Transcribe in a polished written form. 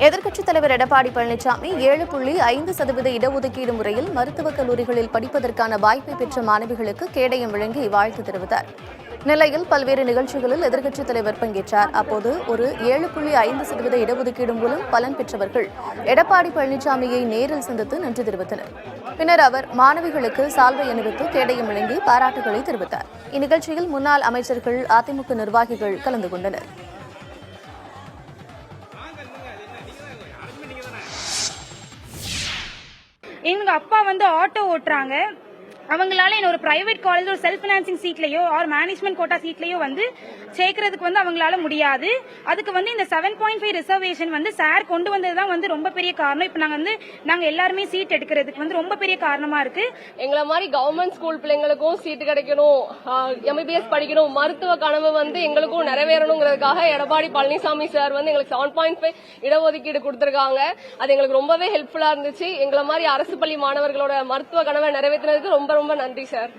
எதிர்க்கட்சித் தலைவர் எடப்பாடி பழனிசாமி 7.5% இடஒதுக்கீடு முறையில் மருத்துவக் கல்லூரிகளில் படிப்பதற்கான வாய்ப்பை பெற்ற மாணவிகளுக்கு கேடயம் வழங்கி வாழ்த்து தெரிவித்தார். நிலையில் பல்வேறு நிகழ்ச்சிகளில் எதிர்க்கட்சித் தலைவர் பங்கேற்றார். அப்போது ஒரு 7.5% இடஒதுக்கீடு மூலம் பலன் பெற்றவர்கள் எடப்பாடி பழனிசாமியை நேரில் சந்தித்து நன்றி தெரிவித்தனர். பின்னர் அவர் மாணவிகளுக்கு சால்வை அணிவித்து கேடயம் வழங்கி பாராட்டுகளை தெரிவித்தார். இந்நிகழ்ச்சியில் முன்னாள் அமைச்சர்கள், அதிமுக நிர்வாகிகள் கலந்து கொண்டனர். எங்க அப்பா ஆட்டோ ஓட்டுறாங்க. அவங்களால என்ன ஒரு பிரைவேட் காலேஜ் ஒரு செல்ஃப் பினான்சிங் சீட்லயோ ஆர் மேனேஜ்மெண்ட் கோட்டா சீட்லயோ சேர்க்கறதுக்கு அவங்களால முடியாது. அதுக்கு இந்த 7.5 ரிசர்வேஷன் சார் கொண்டு வந்ததுதான் ரொம்ப பெரிய காரணம். இப்ப நாங்க எல்லாருமே சீட் எடுக்கிறதுக்கு ரொம்ப பெரிய காரணமா இருக்கு. எங்களை மாதிரி கவர்மெண்ட் ஸ்கூல் பிள்ளைங்களுக்கும் சீட் கிடைக்கணும், MBBS படிக்கணும், மருத்துவ கனவு எங்களுக்கும் நிறைவேறணுங்கிறதுக்காக எடப்பாடி பழனிசாமி சார் எங்களுக்கு 7.5 இடஒதுக்கீடு கொடுத்திருக்காங்க. அது எங்களுக்கு ரொம்பவே ஹெல்ப்ஃபுல்லா இருந்துச்சு. எங்களை மாதிரி அரசு பள்ளி மாணவர்களோட மருத்துவ கனவை நிறைவேற்றினதுக்கு ரொம்ப ரொம்ப நன்றி சார்.